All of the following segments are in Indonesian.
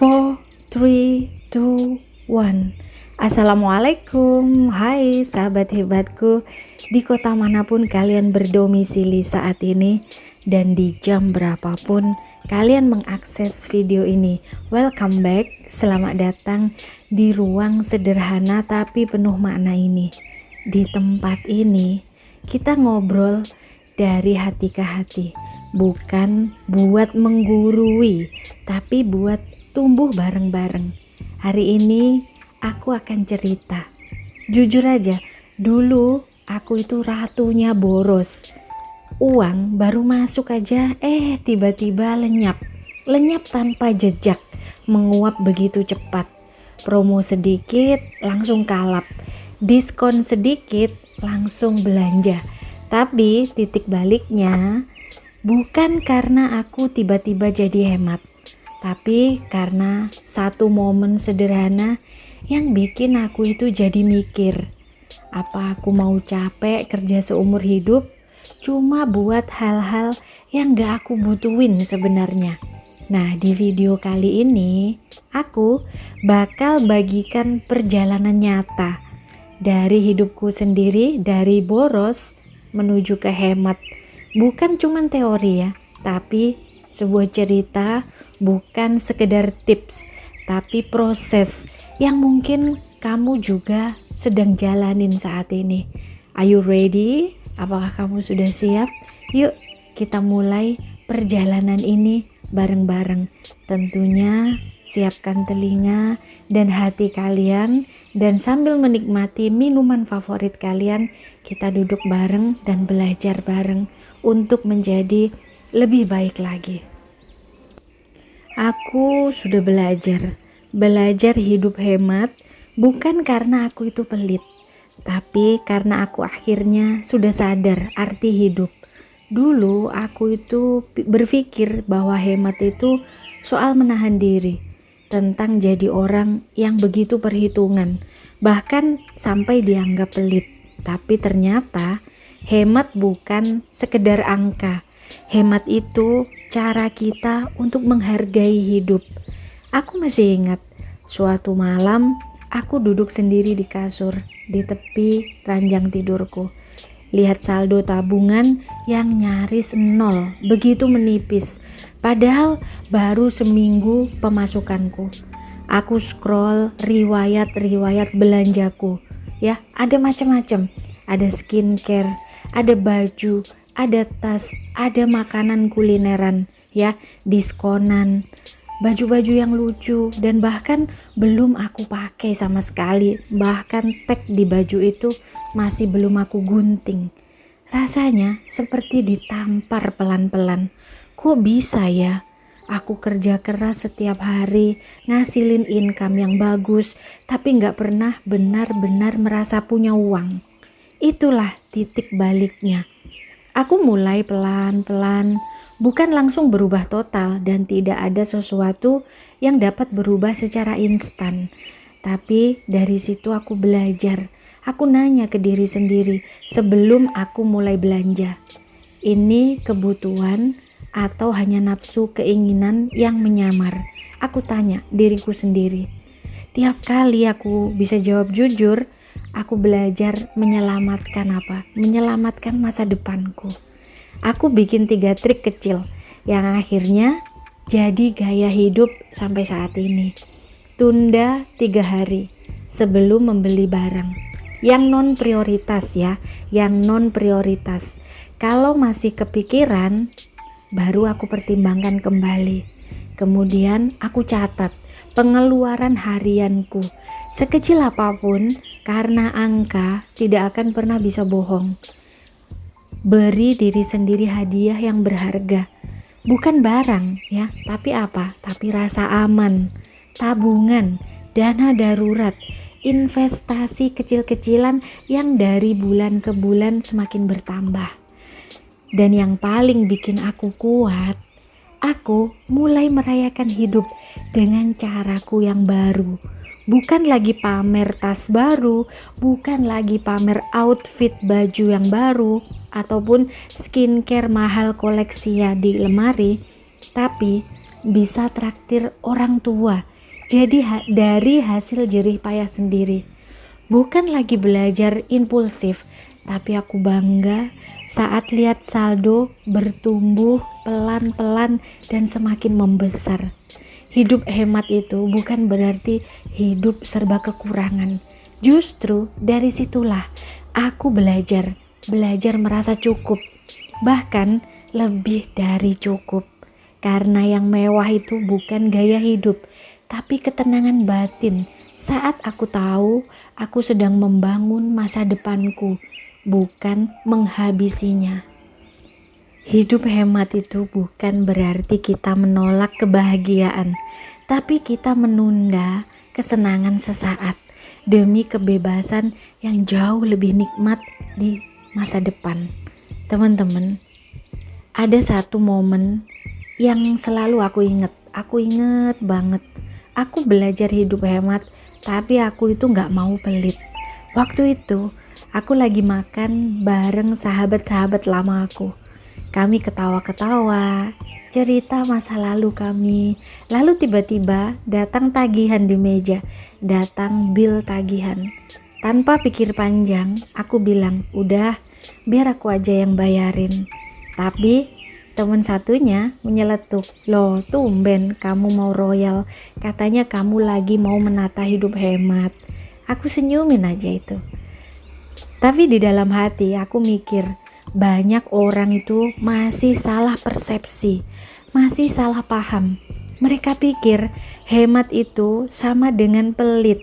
4, 3, 2, 1. Assalamualaikum, hai sahabat hebatku, di kota manapun kalian berdomisili saat ini dan di jam berapapun kalian mengakses video ini. Welcome back, selamat datang di ruang sederhana tapi penuh makna ini. Di tempat ini kita ngobrol dari hati ke hati, bukan buat menggurui, tapi buat tumbuh bareng-bareng. Hari ini aku akan cerita. Jujur aja, dulu aku itu ratunya boros. Uang baru masuk aja, tiba-tiba lenyap. Lenyap tanpa jejak, menguap begitu cepat. Promo sedikit, langsung kalap. Diskon sedikit, langsung belanja. Tapi titik baliknya, bukan karena aku tiba-tiba jadi hemat, tapi karena satu momen sederhana yang bikin aku itu jadi mikir, apa aku mau capek kerja seumur hidup cuma buat hal-hal yang gak aku butuhin sebenarnya. Nah, di video kali ini aku bakal bagikan perjalanan nyata dari hidupku sendiri, dari boros menuju ke hemat. Bukan cuma teori ya, tapi sebuah cerita, bukan sekedar tips, tapi proses yang mungkin kamu juga sedang jalanin saat ini. Are you ready? Apakah kamu sudah siap? Yuk kita mulai perjalanan ini bareng-bareng. Tentunya siapkan telinga dan hati kalian, dan sambil menikmati minuman favorit kalian, kita duduk bareng dan belajar bareng untuk menjadi lebih baik lagi. Aku sudah belajar hidup hemat, bukan karena aku itu pelit, tapi karena aku akhirnya sudah sadar arti hidup. Dulu aku itu berpikir bahwa hemat itu soal menahan diri, tentang jadi orang yang begitu perhitungan, bahkan sampai dianggap pelit. Tapi ternyata hemat bukan sekedar angka. Hemat itu cara kita untuk menghargai hidup. Aku masih ingat suatu malam aku duduk sendiri di kasur, di tepi ranjang tidurku. Lihat saldo tabungan yang nyaris nol, begitu menipis. Padahal baru seminggu pemasukanku. Aku scroll riwayat belanjaku. Ya, ada macam-macam. Ada skincare, ada baju, ada tas, ada makanan kulineran, ya, diskonan, baju-baju yang lucu, dan bahkan belum aku pakai sama sekali. Bahkan tag di baju itu masih belum aku gunting. Rasanya seperti ditampar pelan-pelan. Kok bisa ya? Aku kerja keras setiap hari, ngasilin income yang bagus, tapi gak pernah benar-benar merasa punya uang. Itulah titik baliknya. Aku mulai pelan-pelan, bukan langsung berubah total, dan tidak ada sesuatu yang dapat berubah secara instan. Tapi dari situ aku belajar. Aku nanya ke diri sendiri sebelum aku mulai belanja. Ini kebutuhan atau hanya nafsu keinginan yang menyamar? Aku tanya diriku sendiri. Tiap kali aku bisa jawab jujur, aku belajar menyelamatkan Menyelamatkan masa depanku. Aku bikin 3 trik kecil yang akhirnya jadi gaya hidup sampai saat ini. Tunda 3 hari sebelum membeli barang. Yang non prioritas ya, yang non prioritas. Kalau masih kepikiran, baru aku pertimbangkan kembali. Kemudian aku catat pengeluaran harianku. Sekecil apapun, karena angka tidak akan pernah bisa bohong. Beri diri sendiri hadiah yang berharga. Bukan barang ya, tapi apa? Tapi rasa aman, tabungan, dana darurat, investasi kecil-kecilan yang dari bulan ke bulan semakin bertambah. Dan yang paling bikin aku kuat, aku mulai merayakan hidup dengan caraku yang baru. Bukan lagi pamer tas baru, bukan lagi pamer outfit baju yang baru, ataupun skincare mahal koleksi ya di lemari, tapi bisa traktir orang tua jadi dari hasil jerih payah sendiri. Bukan lagi belajar impulsif, tapi aku bangga saat lihat saldo bertumbuh pelan-pelan dan semakin membesar. Hidup hemat itu bukan berarti hidup serba kekurangan. Justru dari situlah aku belajar merasa cukup, bahkan lebih dari cukup. Karena yang mewah itu bukan gaya hidup, tapi ketenangan batin saat aku tahu aku sedang membangun masa depanku, bukan menghabisinya. Hidup hemat itu bukan berarti kita menolak kebahagiaan, tapi kita menunda kesenangan sesaat demi kebebasan yang jauh lebih nikmat di masa depan. Teman-teman, ada satu momen yang selalu aku inget banget. Aku belajar hidup hemat, tapi aku itu gak mau pelit. Waktu itu, aku lagi makan bareng sahabat-sahabat lama aku. Kami ketawa-ketawa, cerita masa lalu kami. Lalu tiba-tiba datang tagihan di meja, datang bil tagihan. Tanpa pikir panjang, aku bilang, udah, biar aku aja yang bayarin. Tapi teman satunya menyeletuk, loh tumben kamu mau royal, katanya kamu lagi mau menata hidup hemat. Aku senyumin aja itu. Tapi di dalam hati aku mikir, banyak orang itu masih salah persepsi, masih salah paham. Mereka pikir hemat itu sama dengan pelit,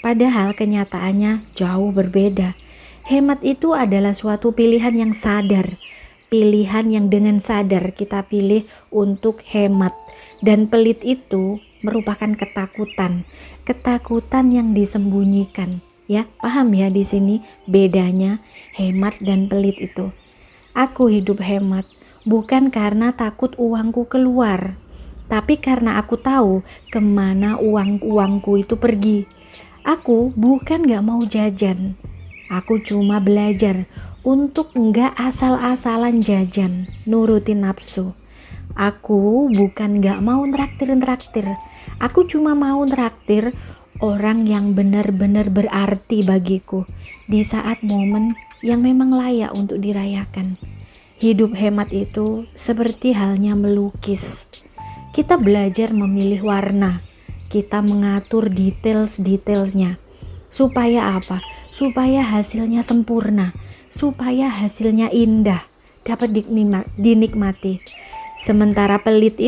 padahal kenyataannya jauh berbeda. Hemat itu adalah suatu pilihan yang sadar, pilihan yang dengan sadar kita pilih untuk hemat. Dan pelit itu merupakan ketakutan yang disembunyikan. Ya, paham ya di sini bedanya hemat dan pelit itu. Aku hidup hemat bukan karena takut uangku keluar, tapi karena aku tahu kemana uangku itu pergi. Aku bukan gak mau jajan, aku cuma belajar untuk gak asal-asalan jajan, nurutin nafsu. Aku bukan gak mau traktir, aku cuma mau traktir orang yang benar-benar berarti bagiku di saat momen yang memang layak untuk dirayakan. Hidup hemat itu seperti halnya melukis. Kita belajar memilih warna, kita mengatur detailsnya. Supaya apa? Supaya hasilnya sempurna, supaya hasilnya indah, dapat dinikmati. Sementara pelit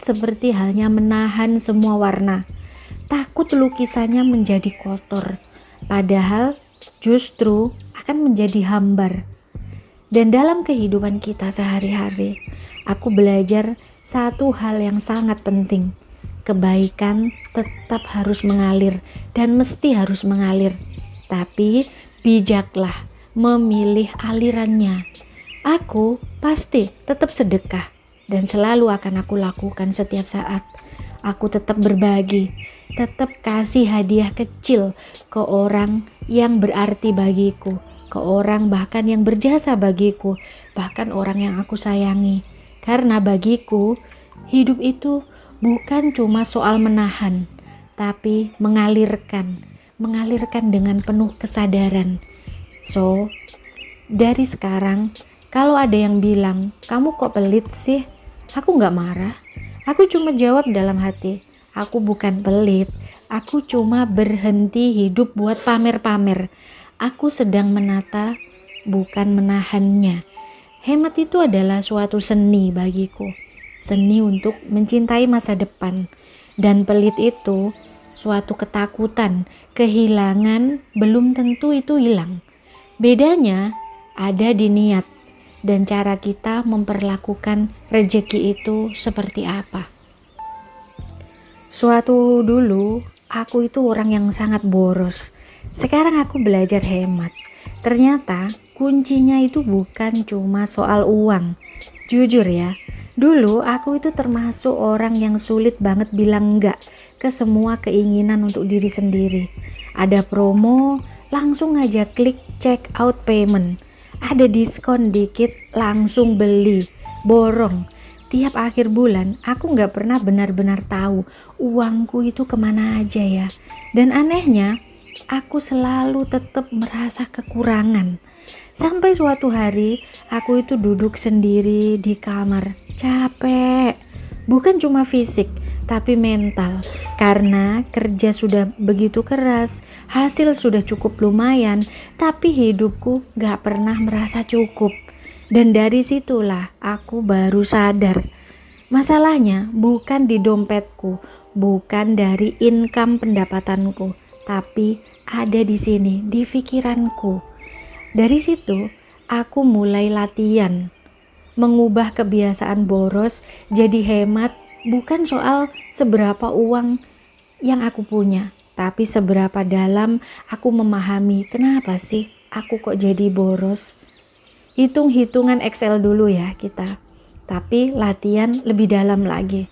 seperti halnya menahan semua warna. Takut lukisannya menjadi kotor, padahal justru akan menjadi hambar. Dan dalam kehidupan kita sehari-hari, aku belajar satu hal yang sangat penting. Kebaikan tetap harus mengalir dan mesti harus mengalir. Tapi bijaklah memilih alirannya. Aku pasti tetap sedekah dan selalu akan aku lakukan setiap saat. Aku tetap berbagi, tetap kasih hadiah kecil ke orang yang berarti bagiku, ke orang bahkan yang berjasa bagiku, bahkan orang yang aku sayangi. Karena bagiku, hidup itu bukan cuma soal menahan, tapi mengalirkan dengan penuh kesadaran. So, dari sekarang, kalau ada yang bilang, kamu kok pelit sih? Aku gak marah. Aku cuma jawab dalam hati, aku bukan pelit, aku cuma berhenti hidup buat pamer-pamer. Aku sedang menata, bukan menahannya. Hemat itu adalah suatu seni bagiku, seni untuk mencintai masa depan. Dan pelit itu suatu ketakutan, kehilangan belum tentu itu hilang. Bedanya ada di niat dan cara kita memperlakukan rejeki itu seperti apa. Suatu dulu, aku itu orang yang sangat boros. Sekarang aku belajar hemat. Ternyata kuncinya itu bukan cuma soal uang. Jujur ya, dulu aku itu termasuk orang yang sulit banget bilang enggak ke semua keinginan untuk diri sendiri. Ada promo, langsung aja klik check out payment. Ada diskon dikit, langsung beli, borong. tiap akhir bulan aku nggak pernah benar-benar tahu uangku itu kemana aja ya. Dan anehnya, aku selalu tetap merasa kekurangan. Sampai suatu hari aku itu duduk sendiri di kamar, capek. Bukan cuma fisik, tapi mental. Karena kerja sudah begitu keras, hasil sudah cukup lumayan, tapi hidupku gak pernah merasa cukup. Dan dari situlah aku baru sadar. Masalahnya bukan di dompetku, bukan dari income pendapatanku, tapi ada di sini, di pikiranku. Dari situ, aku mulai latihan, mengubah kebiasaan boros jadi hemat, bukan soal seberapa uang yang aku punya, tapi seberapa dalam aku memahami kenapa sih aku kok jadi boros. Hitung-hitungan Excel dulu ya kita, tapi latihan lebih dalam lagi.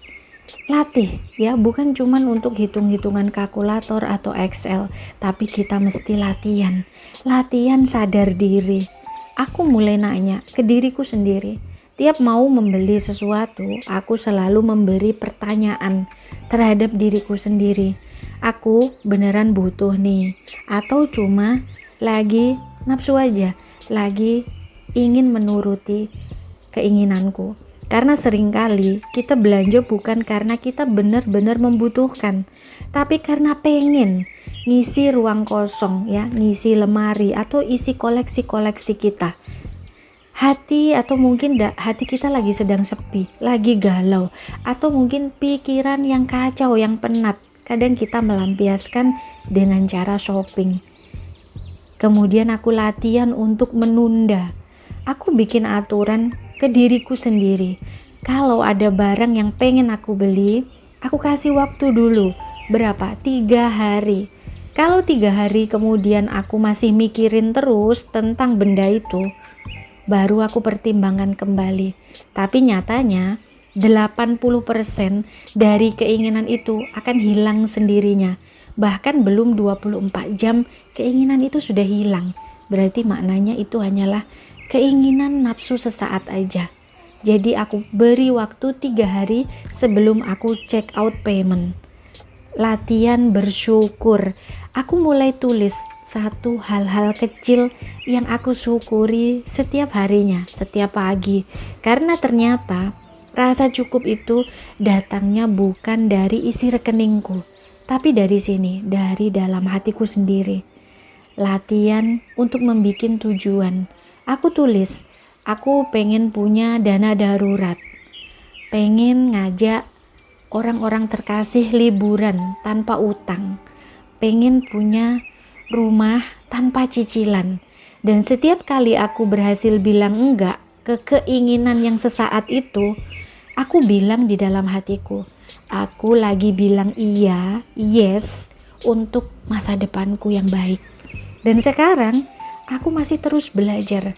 Latih ya, bukan cuman untuk hitung-hitungan kalkulator atau Excel, tapi kita mesti latihan sadar diri. Aku mulai nanya ke diriku sendiri. Tiap mau membeli sesuatu, aku selalu memberi pertanyaan terhadap diriku sendiri. Aku beneran butuh nih, atau cuma lagi nafsu aja, lagi ingin menuruti keinginanku. Karena seringkali kita belanja bukan karena kita benar-benar membutuhkan, tapi karena pengen ngisi ruang kosong ya, ngisi lemari atau isi koleksi-koleksi kita. Hati atau mungkin hati kita lagi sedang sepi, lagi galau, atau mungkin pikiran yang kacau, yang penat. Kadang kita melampiaskan dengan cara shopping. Kemudian aku latihan untuk menunda. Aku bikin aturan ke diriku sendiri. Kalau ada barang yang pengen aku beli, aku kasih waktu dulu. Berapa? 3 hari. Kalau 3 hari kemudian aku masih mikirin terus tentang benda itu, baru aku pertimbangkan kembali. Tapi nyatanya 80% dari keinginan itu akan hilang sendirinya. Bahkan belum 24 jam keinginan itu sudah hilang. Berarti maknanya itu hanyalah keinginan nafsu sesaat aja. Jadi aku beri waktu 3 hari sebelum aku check out payment. Latihan bersyukur. Aku mulai tulis satu hal-hal kecil yang aku syukuri setiap harinya, setiap pagi. Karena ternyata rasa cukup itu datangnya bukan dari isi rekeningku, tapi dari sini, dari dalam hatiku sendiri. Latihan untuk membuat tujuan. Aku tulis, aku pengen punya dana darurat, pengen ngajak orang-orang terkasih liburan tanpa utang, pengen punya rumah tanpa cicilan. Dan setiap kali aku berhasil bilang enggak ke keinginan yang sesaat itu, aku bilang di dalam hatiku, aku lagi bilang iya, yes, untuk masa depanku yang baik. Dan sekarang aku masih terus belajar,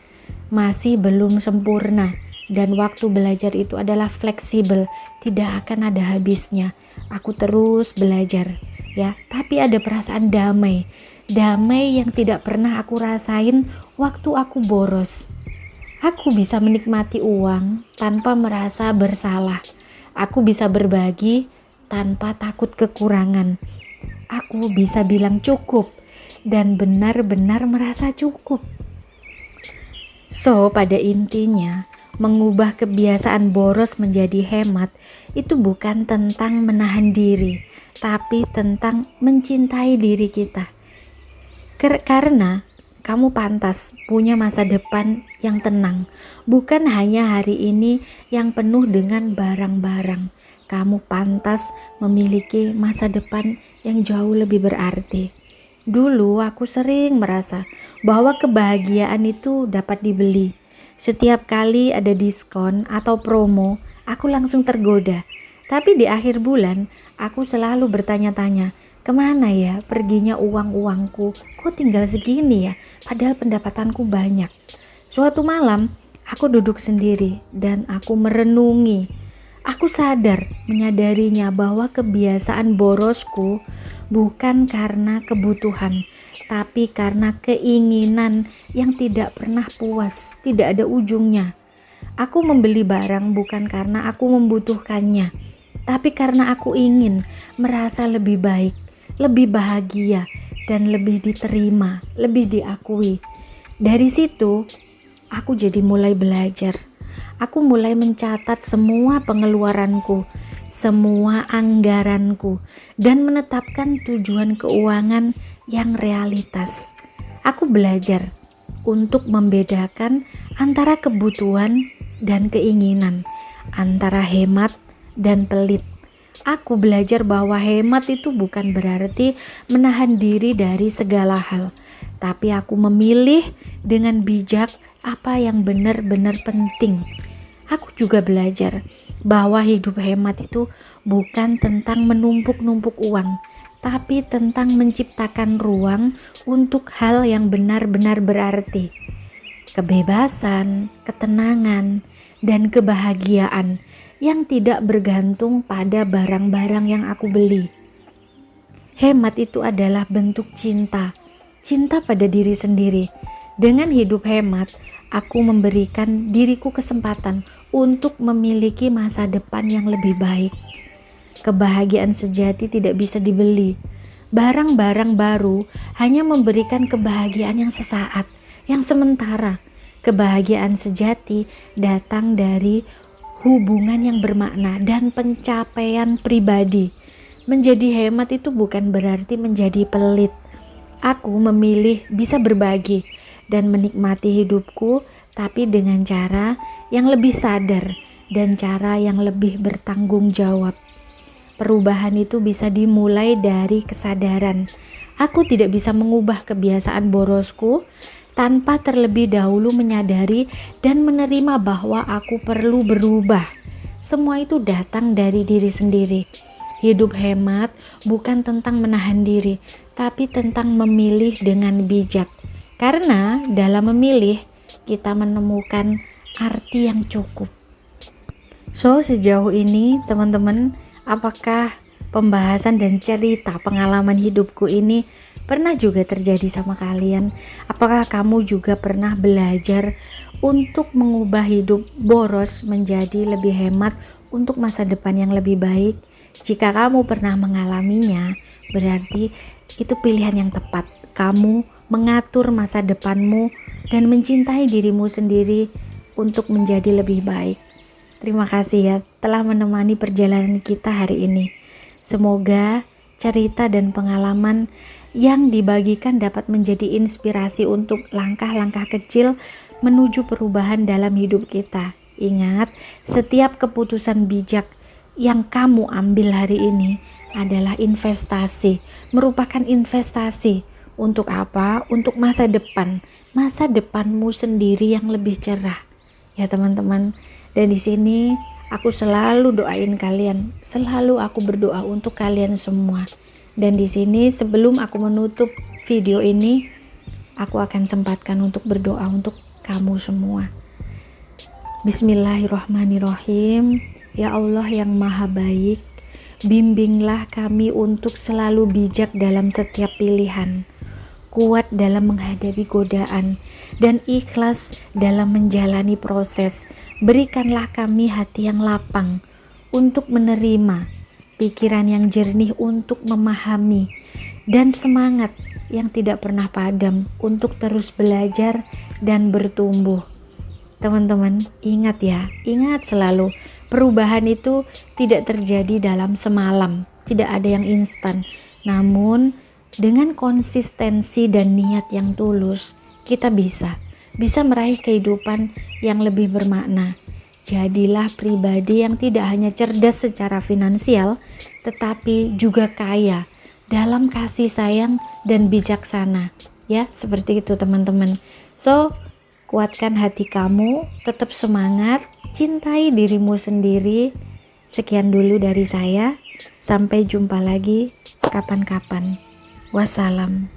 masih belum sempurna, dan waktu belajar itu adalah fleksibel, tidak akan ada habisnya. Aku terus belajar, ya. Tapi ada perasaan damai yang tidak pernah aku rasain waktu aku boros. Aku bisa menikmati uang tanpa merasa bersalah. Aku bisa berbagi tanpa takut kekurangan. Aku bisa bilang cukup dan benar-benar merasa cukup. So, pada intinya, mengubah kebiasaan boros menjadi hemat itu bukan tentang menahan diri, tapi tentang mencintai diri kita. Karena kamu pantas punya masa depan yang tenang, bukan hanya hari ini yang penuh dengan barang-barang. Kamu pantas memiliki masa depan yang jauh lebih berarti. Dulu aku sering merasa bahwa kebahagiaan itu dapat dibeli. Setiap kali ada diskon atau promo, aku langsung tergoda. Tapi di akhir bulan, aku selalu bertanya-tanya, kemana ya perginya uang-uangku? Kok tinggal segini ya? Padahal pendapatanku banyak. Suatu malam, aku duduk sendiri dan aku merenungi. Aku menyadarinya bahwa kebiasaan borosku bukan karena kebutuhan, tapi karena keinginan yang tidak pernah puas, tidak ada ujungnya. Aku membeli barang bukan karena aku membutuhkannya, tapi karena aku ingin merasa lebih baik, lebih bahagia, dan lebih diterima, lebih diakui. Dari situ, aku jadi mulai belajar. Aku mulai mencatat semua pengeluaranku, semua anggaranku, dan menetapkan tujuan keuangan yang realitas. Aku belajar untuk membedakan antara kebutuhan dan keinginan, antara hemat dan pelit. Aku belajar bahwa hemat itu bukan berarti menahan diri dari segala hal, tapi aku memilih dengan bijak apa yang benar-benar penting. Aku juga belajar bahwa hidup hemat itu bukan tentang menumpuk-numpuk uang, tapi tentang menciptakan ruang untuk hal yang benar-benar berarti. Kebebasan, ketenangan, dan kebahagiaan yang tidak bergantung pada barang-barang yang aku beli. Hemat itu adalah bentuk cinta pada diri sendiri. Dengan hidup hemat, aku memberikan diriku kesempatan untuk memiliki masa depan yang lebih baik. Kebahagiaan sejati tidak bisa dibeli. Barang-barang baru hanya memberikan kebahagiaan yang sesaat, yang sementara. Kebahagiaan sejati datang dari hubungan yang bermakna dan pencapaian pribadi. Menjadi hemat itu bukan berarti menjadi pelit. Aku memilih bisa berbagi dan menikmati hidupku, tapi dengan cara yang lebih sadar dan cara yang lebih bertanggung jawab. Perubahan itu bisa dimulai dari kesadaran. Aku tidak bisa mengubah kebiasaan borosku tanpa terlebih dahulu menyadari dan menerima bahwa aku perlu berubah. Semua itu datang dari diri sendiri. Hidup hemat bukan tentang menahan diri, tapi tentang memilih dengan bijak. Karena dalam memilih, kita menemukan arti yang cukup. So, sejauh ini teman-teman, apakah pembahasan dan cerita pengalaman hidupku ini pernah juga terjadi sama kalian? Apakah kamu juga pernah belajar untuk mengubah hidup boros menjadi lebih hemat untuk masa depan yang lebih baik? Jika kamu pernah mengalaminya, berarti itu pilihan yang tepat. Kamu mengatur masa depanmu dan mencintai dirimu sendiri untuk menjadi lebih baik. Terima kasih ya telah menemani perjalanan kita hari ini. Semoga cerita dan pengalaman yang dibagikan dapat menjadi inspirasi untuk langkah-langkah kecil menuju perubahan dalam hidup kita. Ingat, setiap keputusan bijak yang kamu ambil hari ini adalah investasi, merupakan investasi. Untuk apa? Untuk masa depan, masa depanmu sendiri yang lebih cerah. Ya teman-teman, dan di sini aku selalu doain kalian, selalu aku berdoa untuk kalian semua. Dan di sini sebelum aku menutup video ini, aku akan sempatkan untuk berdoa untuk kamu semua. Bismillahirrahmanirrahim. Ya Allah yang maha baik, bimbinglah kami untuk selalu bijak dalam setiap pilihan, kuat dalam menghadapi godaan, dan ikhlas dalam menjalani proses. Berikanlah kami hati yang lapang untuk menerima, pikiran yang jernih untuk memahami, dan semangat yang tidak pernah padam untuk terus belajar dan bertumbuh. Teman-teman, ingat ya, ingat selalu, perubahan itu tidak terjadi dalam semalam, tidak ada yang instan. Namun, dengan konsistensi dan niat yang tulus, kita bisa meraih kehidupan yang lebih bermakna. Jadilah pribadi yang tidak hanya cerdas secara finansial, tetapi juga kaya dalam kasih sayang dan bijaksana. Ya, seperti itu teman-teman. So, kuatkan hati kamu, tetap semangat, cintai dirimu sendiri. Sekian dulu dari saya. Sampai jumpa lagi kapan-kapan. Wassalam.